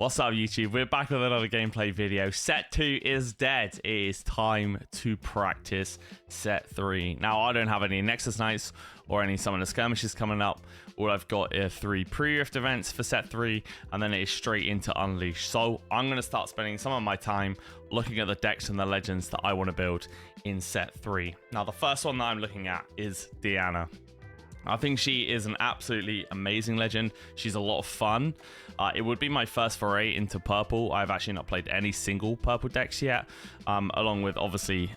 What's up, YouTube? We're back with another gameplay video. Set 2 is dead. It is time to practice set 3. Now, I don't have any Nexus Nights or any Summoner Skirmishes coming up. All I've got are 3 pre-Rift events for set 3, and then it is straight into Unleash. So I'm going to start spending some of my time looking at the decks and the legends that I want to build in set 3. Now, the first one that I'm looking at is Diana. I think she is an absolutely amazing legend. She's a lot of fun. It would be my first foray into purple. I've actually not played any single purple decks yet, along with obviously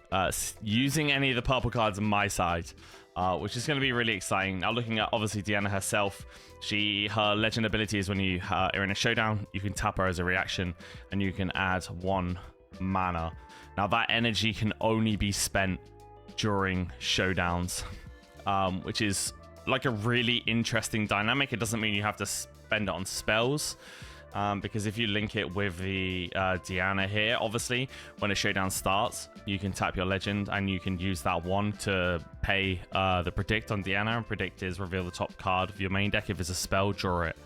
using any of the purple cards on my side, which is going to be really exciting. Now, looking at obviously Diana herself, her legend ability is when you are in a showdown, you can tap her as a reaction, and you can add 1 mana. Now, that energy can only be spent during showdowns, which is like a really interesting dynamic. It doesn't mean you have to spend it on spells, because if you link it with the Diana here, obviously when a showdown starts, you can tap your legend and you can use that 1 to pay the predict on Diana, and predict is reveal the top card of your main deck. If it's a spell, draw it.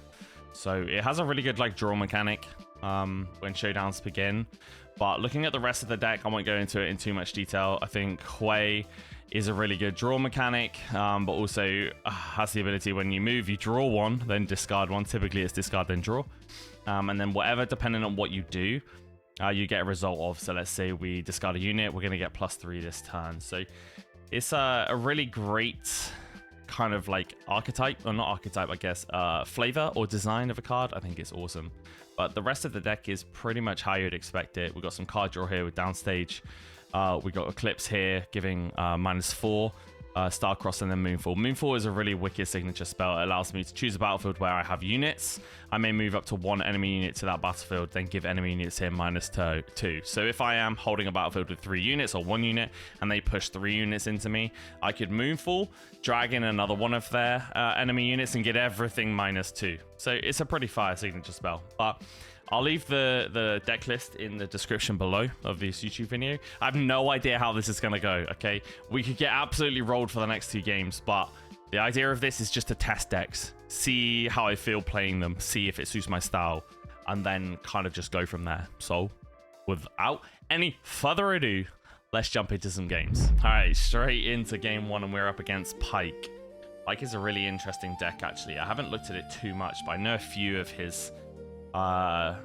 So it has a really good like draw mechanic when showdowns begin. But looking at the rest of the deck, I won't go into it in too much detail. I think Hui is a really good draw mechanic, but also has the ability when you move, you draw 1, then discard 1. Typically it's discard, then draw. And then whatever, depending on what you do, you get a result of. So let's say we discard a unit, we're going to get +3 this turn. So it's a really great kind of like archetype, or not archetype, I guess, flavor or design of a card. I think it's awesome. But the rest of the deck is pretty much how you'd expect it. We've got some card draw here with downstage. We got Eclipse here giving -4, Starcross, and then Moonfall. Moonfall is a really wicked signature spell. It allows me to choose a battlefield where I have units. I may move up to 1 enemy unit to that battlefield, then give enemy units here -2. So if I am holding a battlefield with 3 units or 1 unit, and they push 3 units into me, I could Moonfall, drag in another one of their enemy units, and get everything -2. So it's a pretty fire signature spell. But I'll leave the deck list in the description below of this YouTube video. I have no idea how this is going to go, okay? We could get absolutely rolled for the next 2 games, but the idea of this is just to test decks, see how I feel playing them, see if it suits my style, and then kind of just go from there. So without any further ado, let's jump into some games. All right, straight into game 1, and we're up against Pyke. Pyke is a really interesting deck, actually. I haven't looked at it too much, but I know a few of his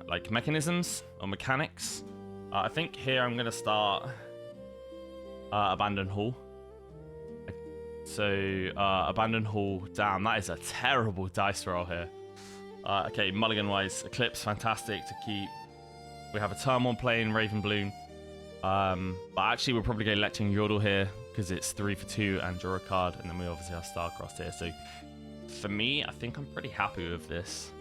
like mechanisms or mechanics. I think here I'm gonna start Abandon Hall. So Abandon Hall, damn, that is a terrible dice roll here. Okay, mulligan wise, Eclipse, fantastic to keep. We have a Turmoil playing Raven Bloom, but actually we'll probably go Electring Yordle here because it's 3 for 2 and draw a card, and then we obviously have Starcrossed here. So for me, I think I'm pretty happy with this.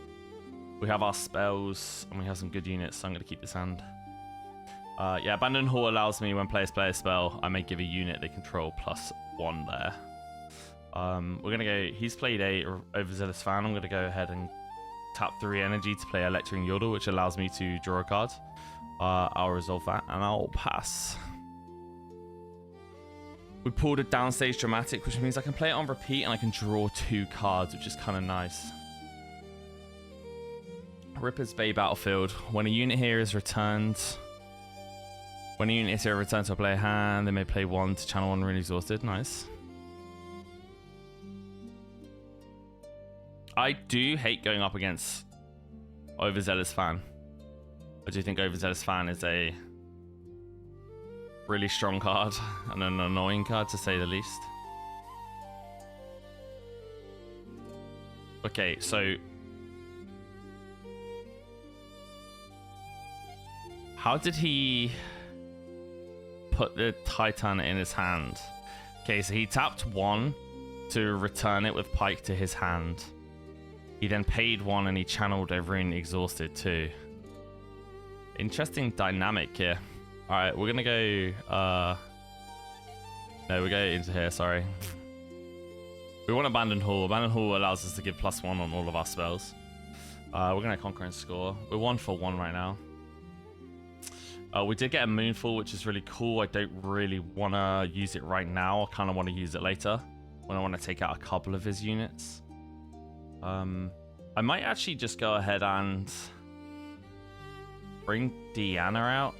We have our spells, and we have some good units, so I'm going to keep this hand. Yeah, Abandon Hall allows me, when players play a spell, I may give a unit they control +1 there. We're going to go, he's played a Overzealous Fan. I'm going to go ahead and tap 3 energy to play Electring Yordle, which allows me to draw a card. I'll resolve that, and I'll pass. We pulled a Downstage Dramatic, which means I can play it on repeat, and I can draw 2 cards, which is kind of nice. Ripper's Bay Battlefield. When a unit here is returned, to a player hand, they may play 1 to channel 1 Rune Exhausted. Nice. I do hate going up against Overzealous Fan. I do think Overzealous Fan is a really strong card and an annoying card, to say the least. Okay, so how did he put the Titan in his hand? Okay, so he tapped 1 to return it with Pike to his hand. He then paid 1 and he channeled a Rune Exhausted too. Interesting dynamic here. Alright, we're gonna go... no, we're going into here, sorry. We want Abandon Hall. Abandon Hall allows us to give +1 on all of our spells. We're gonna conquer and score. We're 1 for 1 right now. We did get a Moonfall, which is really cool. I don't really want to use it right now. I kind of want to use it later when I want to take out a couple of his units. I might actually just go ahead and Bring Deanna out.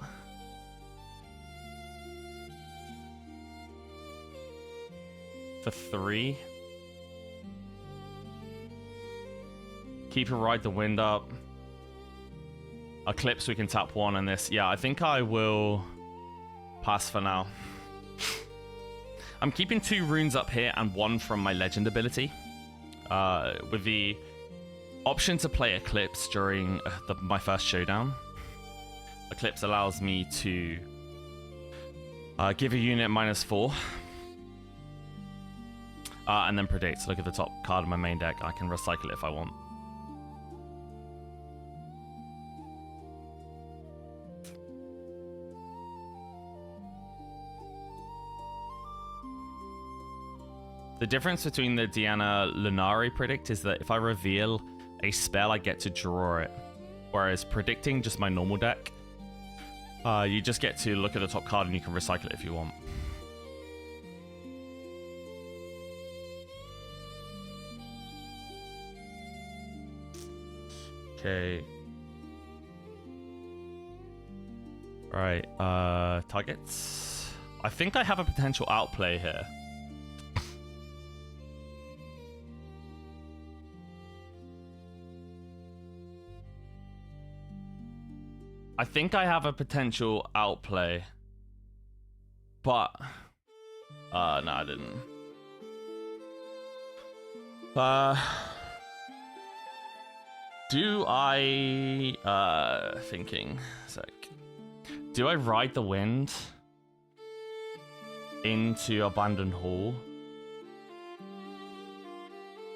For 3. Keep her Ride the Wind up. Eclipse, we can tap 1 on this. Yeah, I think I will pass for now. I'm keeping 2 runes up here and 1 from my legend ability. With the option to play Eclipse during my first showdown. Eclipse allows me to give a unit -4. And then predict. Look at the top card of my main deck. I can recycle it if I want. The difference between the Diana Lunari predict is that if I reveal a spell, I get to draw it. Whereas predicting just my normal deck, you just get to look at the top card and you can recycle it if you want. Okay. Right, targets. I think I have a potential outplay here. I think I have a potential outplay. But no, I didn't. Do I thinking sec. Do I ride the wind into Abandoned Hall?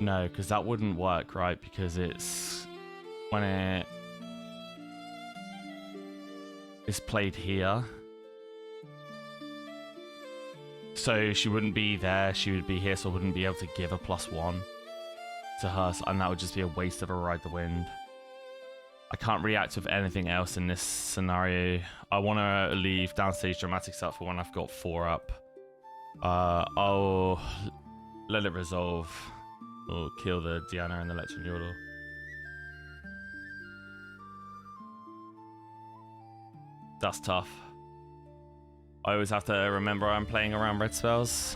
No, because that wouldn't work, right? Because it's when it's played here. So she wouldn't be there, she would be here, so I wouldn't be able to give a +1 to her, and that would just be a waste of a Ride the Wind. I can't react with anything else in this scenario. I want to leave Downstage Dramatics up for when I've got 4 up. I'll let it resolve. Or kill the Diana and the Lectern Yordle. That's tough. I always have to remember I'm playing around red spells.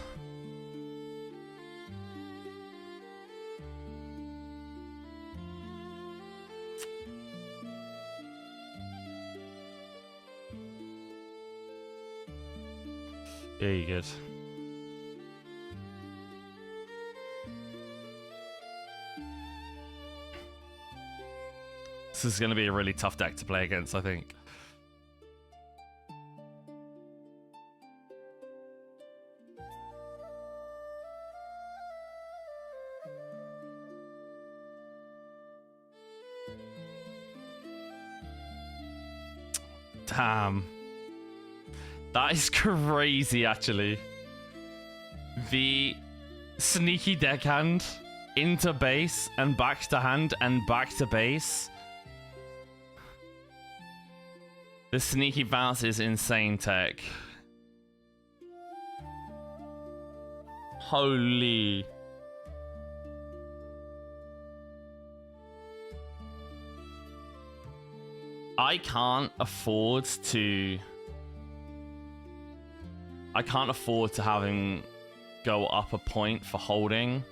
Yeah, you're good. This is going to be a really tough deck to play against, I think. Damn. That is crazy, actually. The sneaky deckhand into base and back to hand and back to base. The sneaky bounce is insane tech. Holy. I can't afford to have him go up a point for holding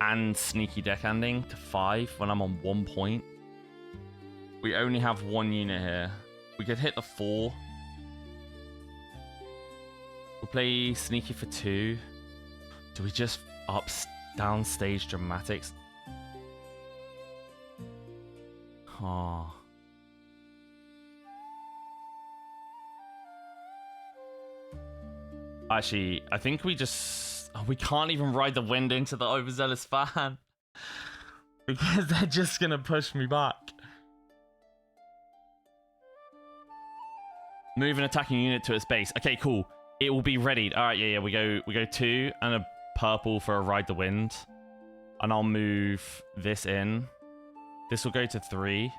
and sneaky deckhanding to 5 when I'm on 1 point. We only have 1 unit here. We could hit the 4. We'll play sneaky for 2. Do we just downstage Dramatics? Oh. Actually, I think we just... Oh, we can't even ride the wind into the overzealous fan. Because they're just going to push me back. Move an attacking unit to its base. Okay, cool. It will be readied. All right, yeah. We go 2 and a purple for a ride the wind. And I'll move this in. This will go to 3.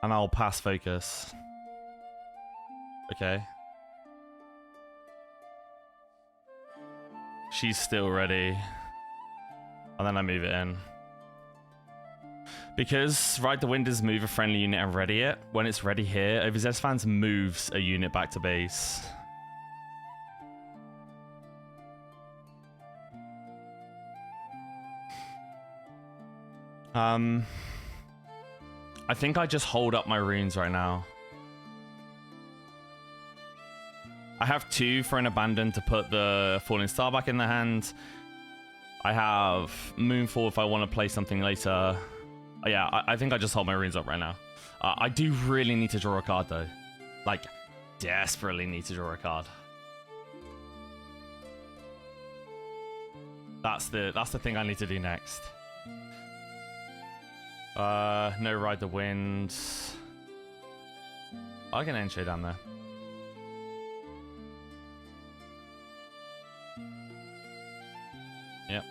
And I'll pass focus. Okay. She's still ready. And then I move it in. Because Ride the Wind is move a friendly unit and ready it. When it's ready here, Overzealous Fans moves a unit back to base. I think I just hold up my runes right now. I have 2 for an Abandon to put the Falling Star back in the hand. I have Moonfall if I want to play something later. Yeah, I think I just hold my runes up right now. I do really need to draw a card though. Like, desperately need to draw a card. That's the thing I need to do next. No Ride the Wind. I can Encho down there. Yep.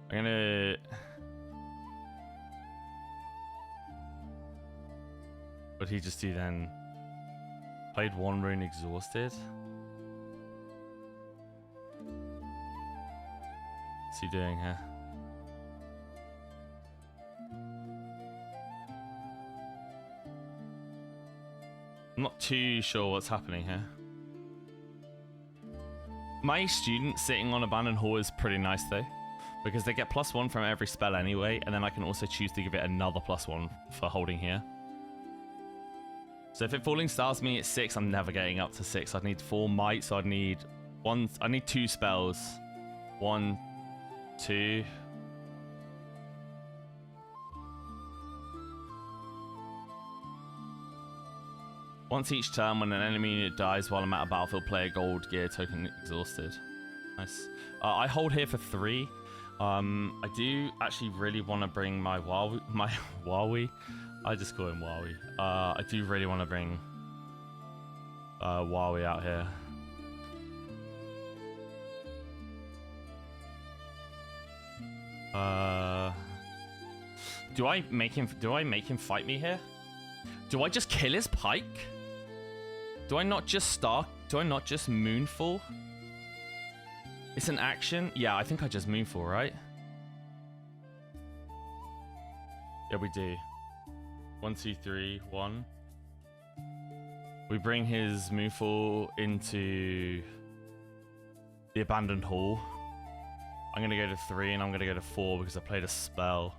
I'm gonna... What did he just do then? Played 1 rune exhausted? What's he doing here? I'm not too sure what's happening here. My student sitting on Abandoned Hall is pretty nice though, because they get +1 from every spell anyway, and then I can also choose to give it another +1 for holding here. So if it Falling Stars me at 6, I'm never getting up to 6. I'd need 4 might, so I'd need 2 spells. 1, 2. Once each turn, when an enemy unit dies while I'm at a battlefield, play a gold gear token exhausted. Nice. I hold here for 3. I do actually really want to bring my Wawi. I just call him Wawi. I do really want to bring Wawi out here. Do I make him fight me here? Do I just kill his Pike? Do I not just Moonfall? It's an action? Yeah, I think I just Moonfall, right? Yeah, we do. 1, 2, 3, 1. We bring his Moonfall into the Abandoned Hall. I'm gonna go to 3 and I'm gonna go to 4 because I played a spell.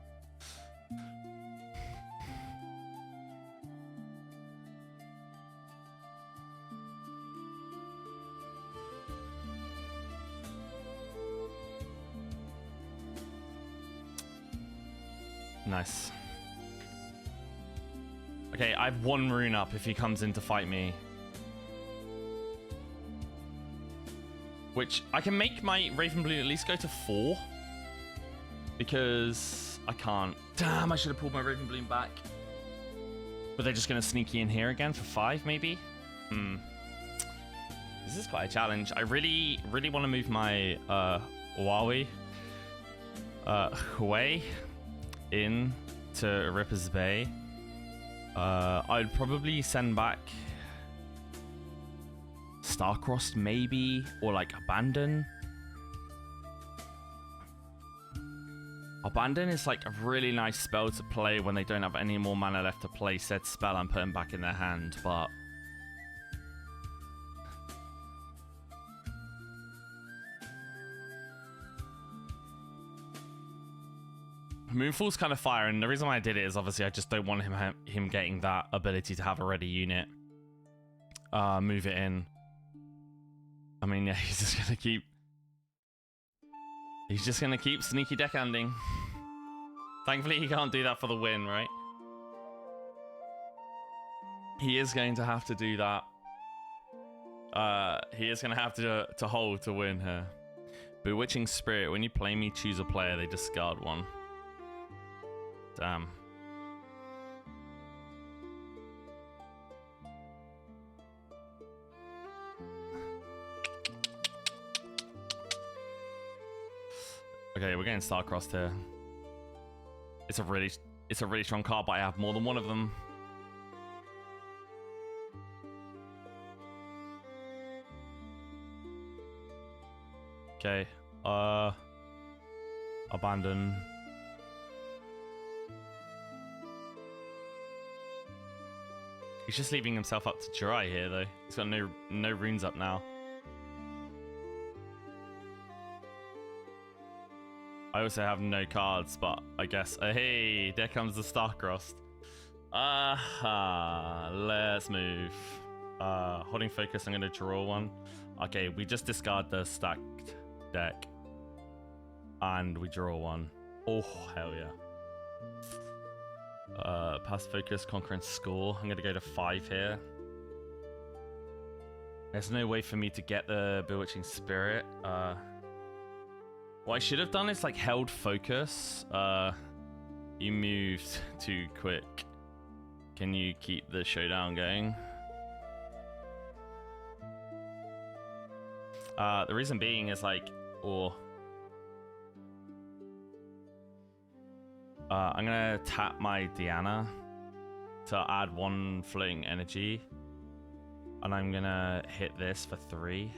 Nice. Okay, I have 1 rune up if he comes in to fight me. Which, I can make my Raven Blue at least go to 4. Because I can't. Damn, I should have pulled my Raven Bloom back. But they're just going to sneaky in here again for 5, maybe? This is quite a challenge. I really want to move my Huawei in to Ripper's Bay. I'd probably send back Starcrossed maybe, or like Abandon. Abandon is like a really nice spell to play when they don't have any more mana left to play said spell and put them back in their hand, but Moonfall's kind of fire, and the reason why I did it is obviously I just don't want him getting that ability to have a ready unit. Move it in. I mean, yeah, he's just gonna keep sneaky deckhanding. Thankfully, he can't do that for the win, right? He is going to have to do that. He is going to have to hold to win here. Bewitching Spirit. When you play me, choose a player. They discard 1. Damn. Okay, we're getting Starcrossed here. It's a really strong card, but I have more than one of them. Okay. Abandon. He's just leaving himself up to dry here, though. He's got no runes up now. I also have no cards, but I guess... hey, there comes the Starcrossed. Let's move. Holding focus, I'm going to draw one. Okay, we just discard the stacked deck. And we draw one. Oh, hell yeah. Pass focus, conquer and score. I'm going to go to 5 here. There's no way for me to get the Bewitching Spirit. What I should have done is like held focus. You moved too quick. Can you keep the showdown going? The reason being is like, I'm gonna tap my Diana to add 1 floating energy, and I'm gonna hit this for 3.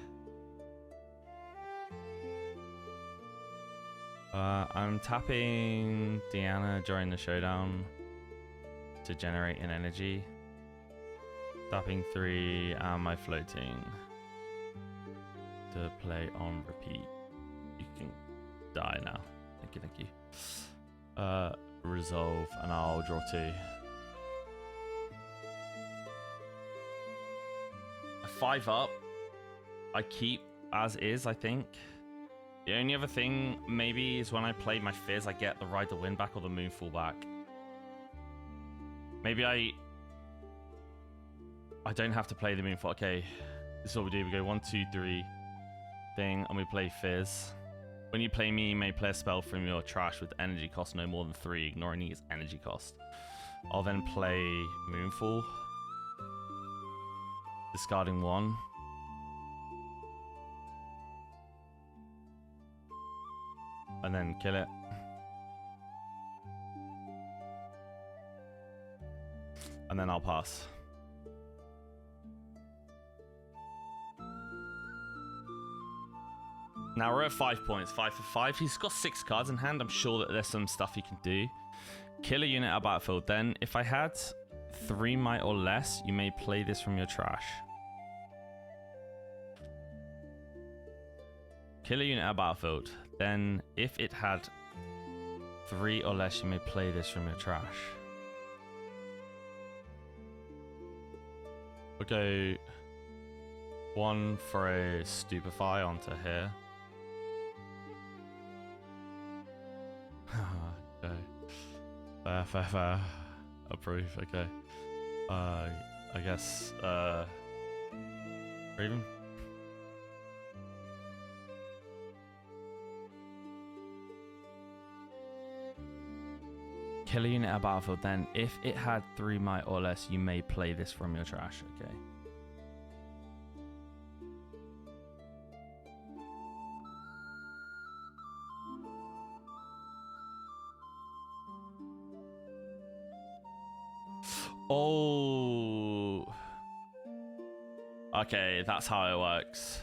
I'm tapping Diana during the showdown to generate an energy. Tapping 3 and my floating to play on repeat. You can die now. Thank you, thank you. Resolve, and I'll draw 2. A 5 up. I keep as is, I think. The only other thing maybe is when I play my Fizz, I get the Ride the Wind back or the Moonfall back. Maybe I don't have to play the Moonfall. Okay, this is what we do. We go 1, 2, 3 thing, and we play Fizz. When you play me, you may play a spell from your trash with energy cost no more than 3, ignoring its energy cost. I'll then play Moonfall, discarding 1. And then kill it. And then I'll pass. Now we're at 5 points, 5 for 5. He's got 6 cards in hand. I'm sure that there's some stuff he can do. Kill a unit at battlefield. Then, if I had 3 might or less, you may play this from your trash. Kill a unit at battlefield. Then, if it had 3 or less, you may play this from your trash. We'll go 1 for a Stupefy onto here. Okay. Fair. Approve, okay. I guess, Raven? Kill a unit at battlefield, then if it had 3 might or less, you may play this from your trash, okay. Oh. Okay, that's how it works.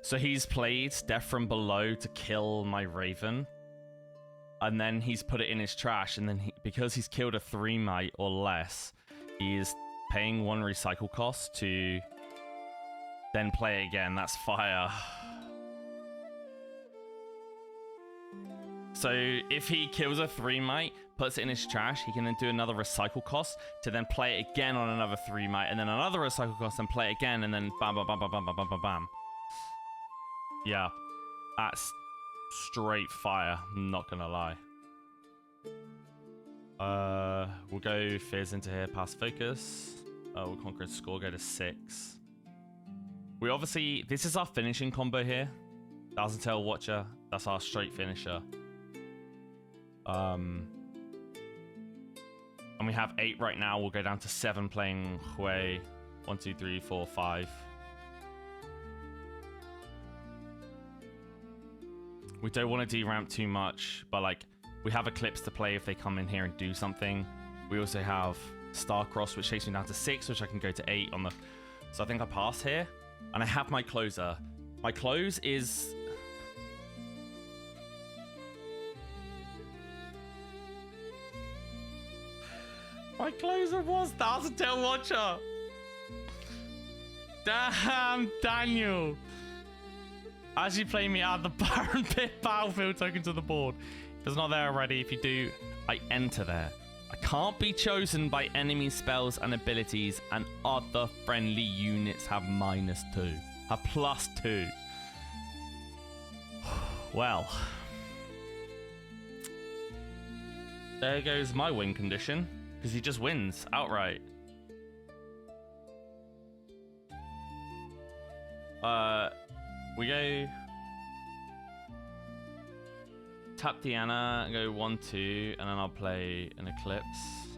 So he's played Death from Below to kill my Raven. And then he's put it in his trash. And then because he's killed a 3 might or less, he is paying 1 recycle cost to then play again. That's fire. So if he kills a 3 might, puts it in his trash, he can then do another recycle cost to then play it again on another 3 might, and then another recycle cost, and play it again, and then bam, bam, bam, bam, bam, bam, bam, bam, bam. Yeah, that's straight fire. I'm not gonna lie. We'll go Fizz into here, pass focus. We'll conquer and score, go to 6. We obviously, this is our finishing combo here. Thousand Tail Watcher, that's our straight finisher. And we have 8 right now. We'll go down to 7 playing Hui. 1, 2, 3, 4, 5. We don't want to deramp too much, but like we have Eclipse to play if they come in here and do something. We also have Starcross, which takes me down to 6, which I can go to 8 on the. So I think I pass here, and I have my closer. My close is. My closer was Thousand Tail Watcher. Damn, Daniel. As you play me, add the Baron Pit battlefield token to the board. If it's not there already, if you do, I enter there. I can't be chosen by enemy spells and abilities, and other friendly units have -2. Have +2. Well. There goes my win condition, because he just wins outright. We go tap Deanna, go 1-2, and then I'll play an Eclipse.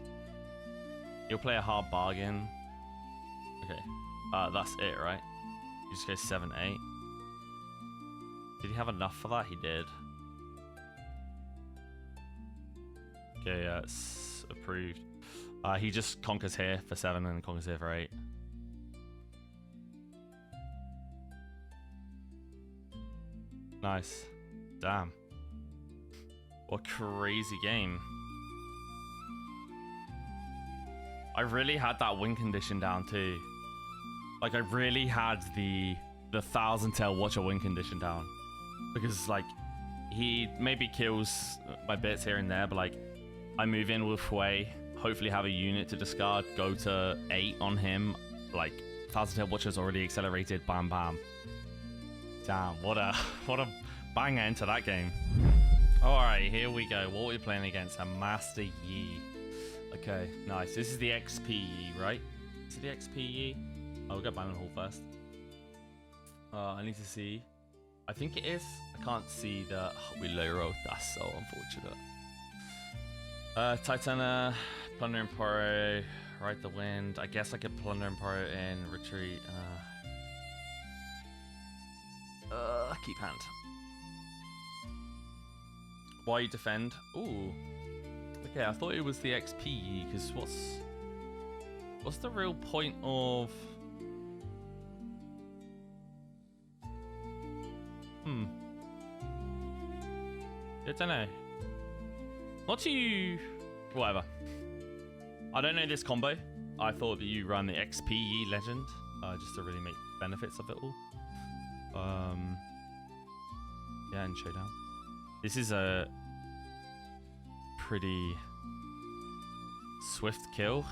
You'll play a hard bargain. Okay, that's it, right? You just go 7-8. Did he have enough for that? He did. Okay, it's approved. He just conquers here for 7 and conquers here for 8. Nice. Damn. What a crazy game. I really had that win condition down too. Like, I really had the 1,000-tail Watcher win condition down. Because, like, he maybe kills my bits here and there, but, like, I move in with Hui, hopefully have a unit to discard, go to 8 on him. Like, 1,000-tail Watcher's already accelerated, bam, bam. Damn, what a banger into that game. Alright, here we go. What are we playing against? A Master Yi. Okay, nice. This is the XP Yi, right? Is it the XP Yi? Oh, we'll go Bannon Hall first. I need to see. I think it is. I can't see the... Oh, we low rolled. That's so unfortunate. Titana, Plunder Emporium, Ride the Wind. I guess I could Plunder Emporium in retreat. Keep hand. Why you defend? Ooh. Okay, I thought it was the XP, because what's the real point of... I don't know. Not too... Whatever. I don't know this combo. I thought that you run the XP legend, just to really make benefits of it all. Yeah, and showdown. This is a pretty swift kill.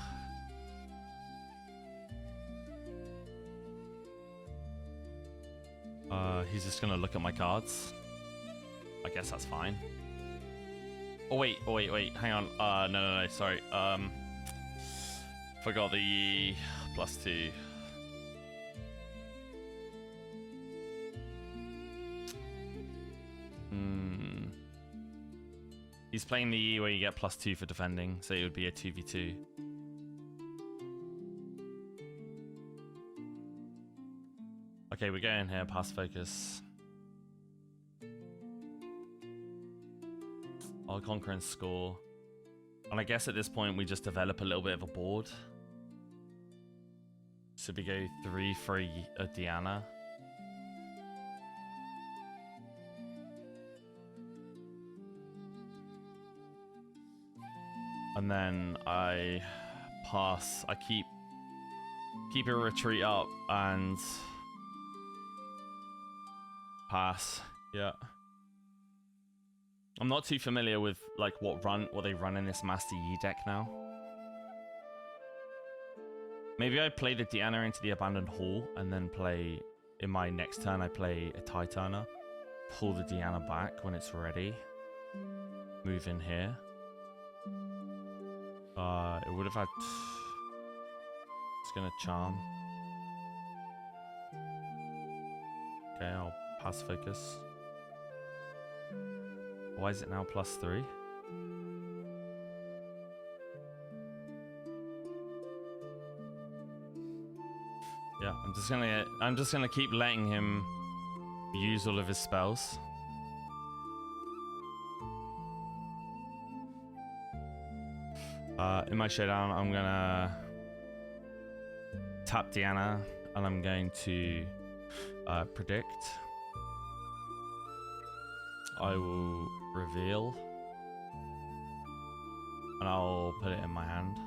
He's just gonna look at my cards. I guess that's fine. Oh wait, hang on. No, sorry. Forgot the +2. He's playing the E where you get +2 for defending, so it would be a 2v2. Okay, we're going here, pass focus. I'll conquer and score. And I guess at this point we just develop a little bit of a board. So we go 3 for a Diana. And then I pass. I keep a retreat up and pass. Yeah. I'm not too familiar with like what they run in this Master Yi deck now. Maybe I play the Diana into the Abandoned Hall and then play in my next turn I play a Titana. Pull the Diana back when it's ready. Move in here. It would have had... It's gonna charm. Okay, I'll pass focus. Why is it now +3? Yeah, I'm just gonna keep letting him use all of his spells. In my showdown, I'm gonna tap Diana, and I'm going to predict. I will reveal, and I'll put it in my hand.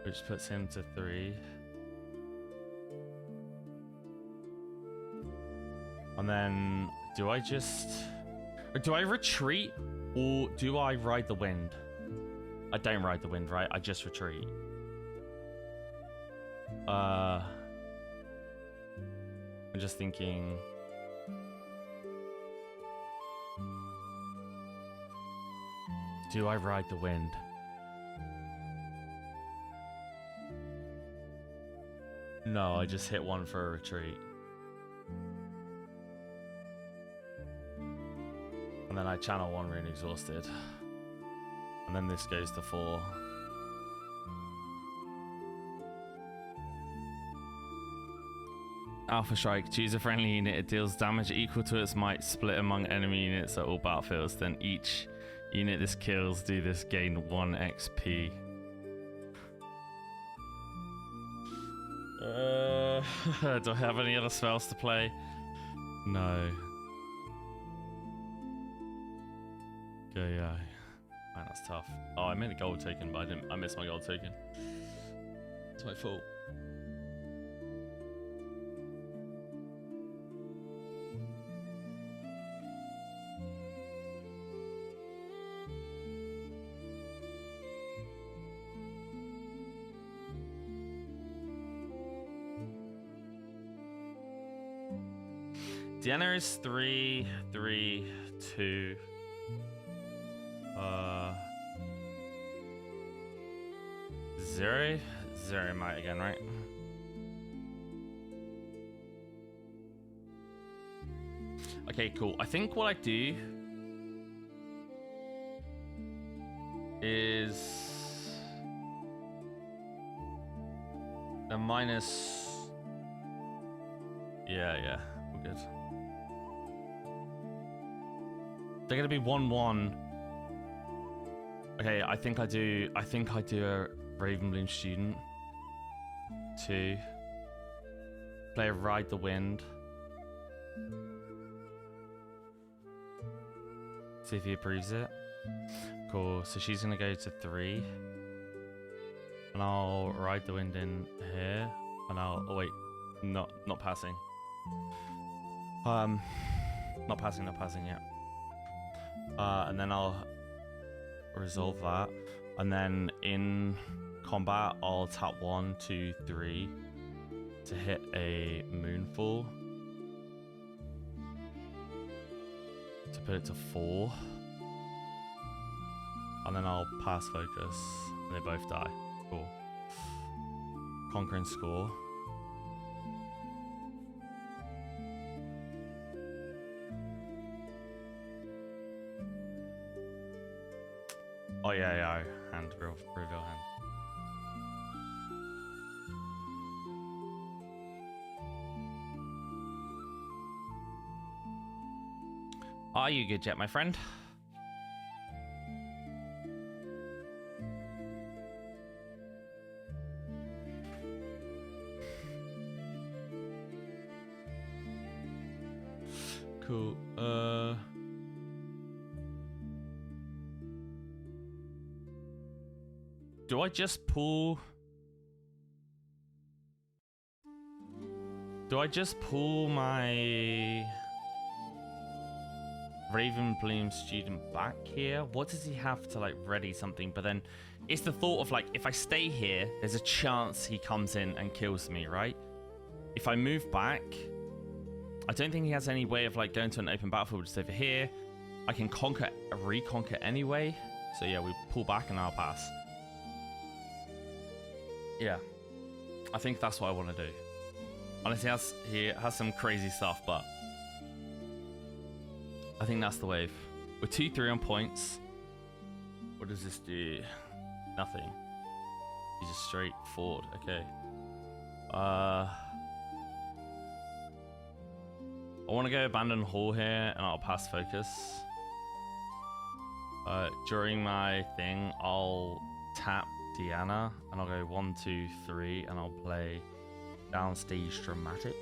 which puts him to 3. And then, do I retreat or do I ride the wind? I don't ride the wind, right? I just retreat. I'm just thinking. Do I ride the wind? No, I just hit 1 for a retreat. And then I channel 1 Rune Exhausted. And then this goes to 4. Alpha Strike. Choose a friendly unit. It deals damage equal to its might split among enemy units at all battlefields. Then each unit this kills do this gain 1 XP. Do I have any other spells to play? No. Okay, yeah. Man, that's tough. Oh, I made a gold token, but I missed my gold token. It's my fault. Deanna is 3, 3, 2. 0 might again, right? Okay, cool. I think what I do is a minus. Yeah, we're good. They're gonna be 1-1. Okay, I think I do a Ravenbloom Student. 2. Play a Ride the Wind. See if he approves it. Cool. So she's gonna go to 3. And I'll Ride the Wind in here. And I'll wait. Not passing. Not passing yet. And then I'll resolve that, and then in combat I'll tap 1, 2, 3 to hit a Moonfall to put it to 4, and then I'll pass focus and they both die. Cool. Conquering score. Oh yeah, hand, reveal hand. Are you good yet, my friend? Cool. Do I just pull? Do I just pull my Ravenbloom Student back here? What does he have to like ready something? But then it's the thought of like, if I stay here, there's a chance he comes in and kills me, right? If I move back, I don't think he has any way of like going to an open battlefield just over here. I can reconquer anyway. So yeah, we pull back and I'll pass. Yeah, I think that's what I want to do. Honestly, he has some crazy stuff, but I think that's the wave. We're 2-3 on points. What does this do? Nothing. He's just straight forward. Okay. I want to go Abandoned Hall here, and I'll pass focus. During my thing, I'll tap Deanna, and I'll go 1, 2, 3, and I'll play Downstage Dramatics.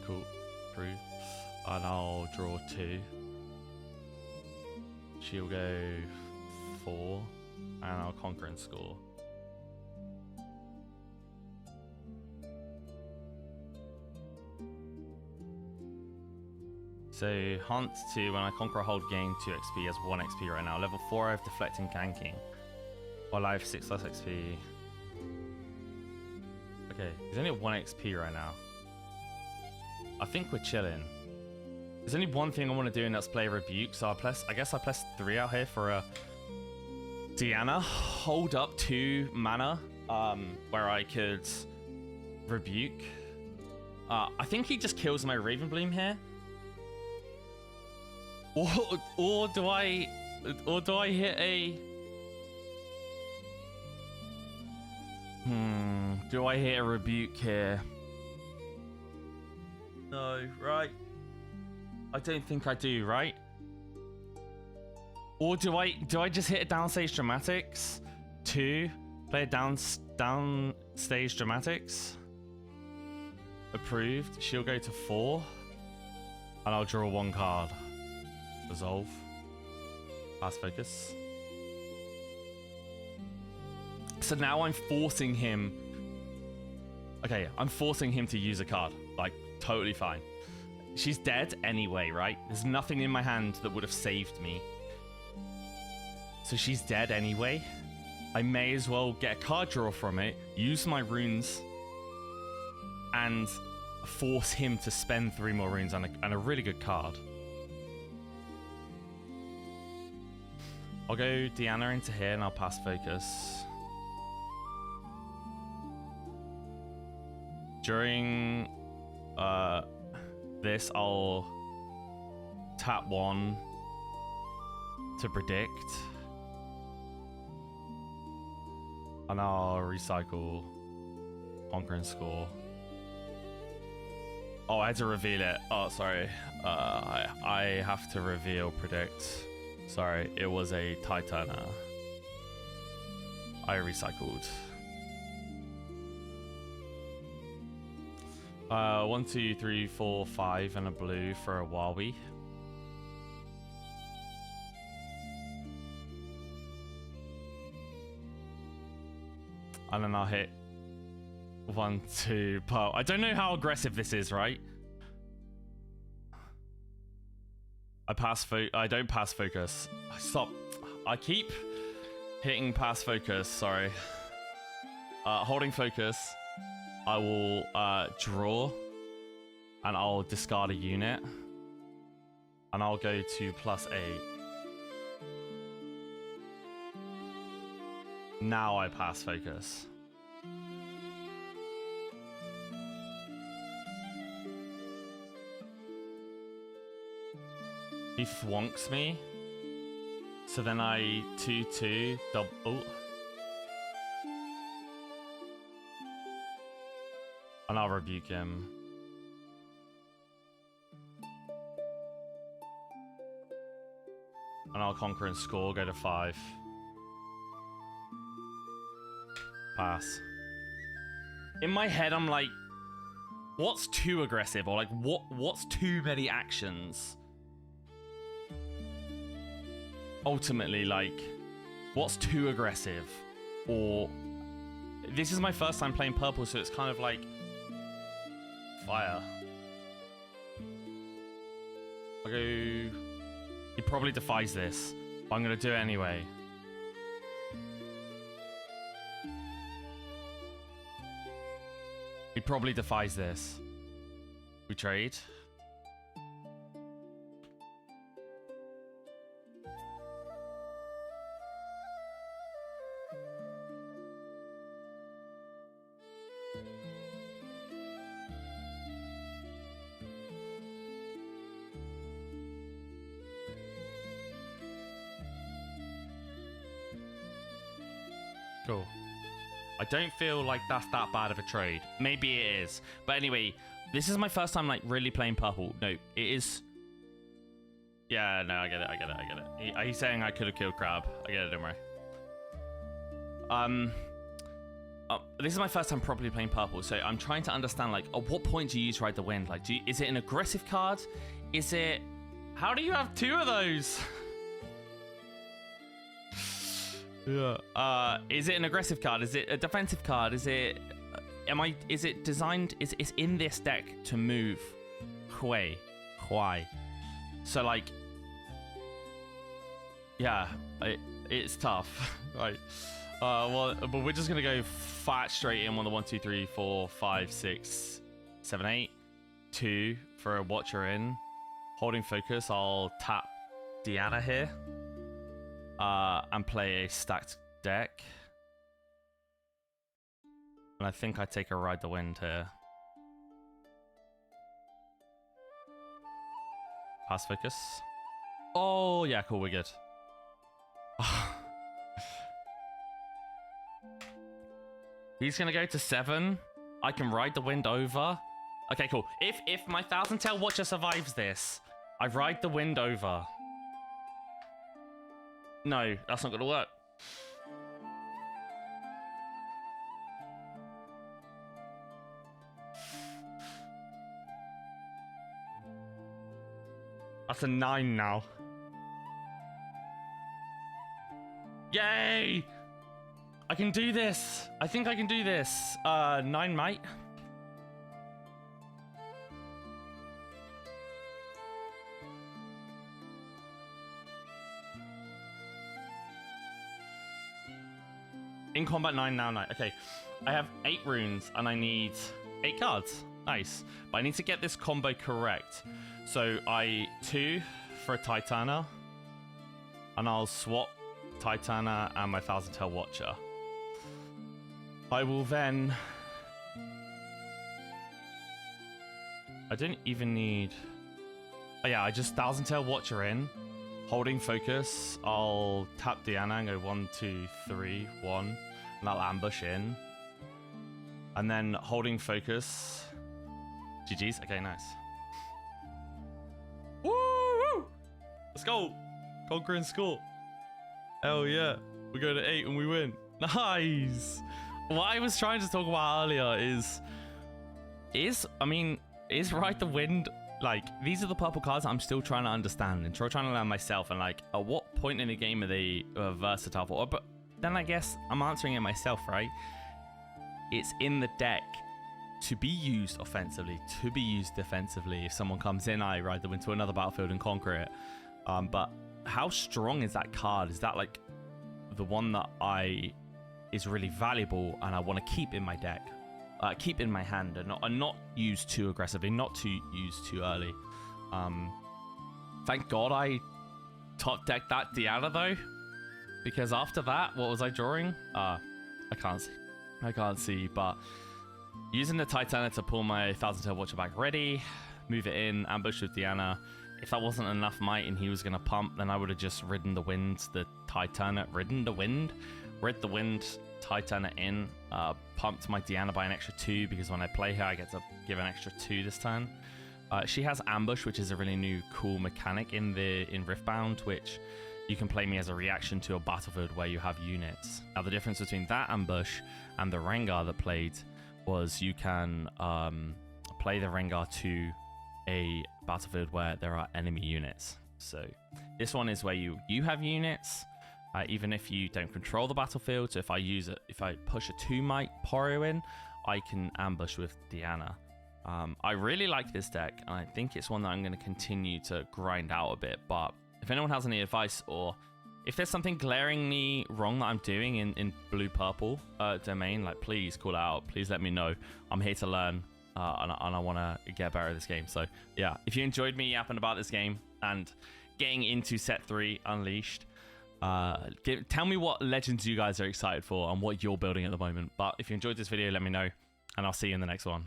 Cool. Proof. And I'll draw 2. She'll go 4, and I'll conquer and score. So Hunt 2, when I conquer a hold gain 2 XP, has 1 XP right now. Level 4 I have deflecting ganking. While I have 6 less XP. Okay, he's only at 1 XP right now. I think we're chilling. There's only one thing I want to do, and that's play Rebuke. So I guess I plus 3 out here for a Diana. Hold up 2 mana, where I could Rebuke. I think he just kills my Raven Bloom here. Or do I hit a... Do I hit a Rebuke here? No, right? I don't think I do, right? Or do I just hit a downstage dramatics? 2, play a downstage dramatics. Approved. She'll go to 4, and I'll draw 1 card. Resolve. Pass focus. So now I'm forcing him. Okay, I'm forcing him to use a card. Like, totally fine. She's dead anyway, right? There's nothing in my hand that would have saved me. So she's dead anyway. I may as well get a card draw from it, use my runes, and force him to spend 3 more runes on a really good card. I'll go Diana into here and I'll pass focus. During this, I'll tap 1 to predict. And I'll recycle, conquer and score. Oh, I had to reveal it. Oh, sorry. I have to reveal predict. Sorry, it was a Titana. I recycled. 1, 2, 3, 4, 5, and a blue for a Huawei. And then I'll hit 1, 2, pearl. I don't know how aggressive this is, right? I don't pass focus. Stop. I keep hitting pass focus, sorry. Holding focus. I will draw. And I'll discard a unit. And I'll go to +8. Now I pass focus. He thwonks me. So then I 2/2 double. Oh. And I'll rebuke him. And I'll conquer and score, go to 5. Pass. In my head, I'm like, what's too aggressive? Or like, what's too many actions? Ultimately, like, what's too aggressive? Or this is my first time playing purple, so it's kind of like fire. I'll go. He probably defies this, but I'm gonna do it anyway. He probably defies this. We trade. Cool. I don't feel like that's that bad of a trade. Maybe it is. But anyway, this is my first time like really playing purple. No, it is. Yeah, no, I get it. He's saying I could have killed Crab. I get it, don't worry. This is my first time properly playing purple, so I'm trying to understand like at what point do you use Ride the Wind? Like, is it an aggressive card? Is it How do you have 2 of those? Yeah. Is it an aggressive card? Is it a defensive card? Is it... Is it designed... It's in this deck to move Hui. So, like... Yeah. It's tough. Right. Well, but we're just going to go fat straight in on the 1, 2, 3, 4, 5, 6, 7, 8. 2 for a Watcher in. Holding focus, I'll tap Diana here. And play a stacked deck. And I think I take a Ride the Wind here. Pass focus. Oh, yeah, cool, we're good. He's gonna go to 7. I can Ride the Wind over. Okay, cool. If my Thousand Tail Watcher survives this, I Ride the Wind over. No, that's not gonna work. That's a 9 now. Yay! I can do this. I think I can do this. 9 might. In combat 9 now. Okay, I have 8 runes and I need 8 cards. Nice. But I need to get this combo correct. So I 2 for a Titana, and I'll swap Titana and my Thousand Tail Watcher. I will then... I don't even need... Oh yeah, I just Thousand Tail Watcher in. Holding focus, I'll tap Diana and go 1, 2, 3, 1. And I'll ambush in. And then holding focus. GG's. Okay, nice. Woo! Let's go. Conquer and score. Hell yeah. We go to 8 and we win. Nice. What I was trying to talk about earlier is Ride the Wind, like, these are the purple cards I'm still trying to understand and trying to learn myself, and like, at what point in the game are they versatile for? But then I guess I'm answering it myself, right? It's in the deck to be used offensively, to be used defensively. If someone comes in, I Ride the Wind to another battlefield and conquer it. But how strong is that card? Is that like the one that is really valuable and I want to keep in my deck, keep in my hand, and not use too aggressively, not to use too early. Thank God I top decked that Diana though, because after that, what was I drawing? I can't see, but using the Titana to pull my Thousand Tail Watcher back ready, move it in, ambush with Diana. If that wasn't enough might and he was going to pump, then I would have just ridden the wind, rid the wind, Titana in, pumped my Diana by an extra 2, because when I play her, I get to give an extra 2 this turn. She has ambush, which is a really new cool mechanic in Riftbound, which you can play me as a reaction to a battlefield where you have units. Now, the difference between that ambush and the Rengar that played was you can play the Rengar to a battlefield where there are enemy units. So this one is where you have units, even if you don't control the battlefield. So if I push a 2 might Porio in, I can ambush with Diana. I really like this deck, and I think it's one that I'm going to continue to grind out a bit. But if anyone has any advice, or if there's something glaringly wrong that I'm doing in blue-purple domain, like, please call it out. Please let me know. I'm here to learn, and I want to get better at this game. So yeah, if you enjoyed me yapping about this game and getting into set 3 Unleashed, tell me what legends you guys are excited for and what you're building at the moment. But if you enjoyed this video, let me know, and I'll see you in the next one.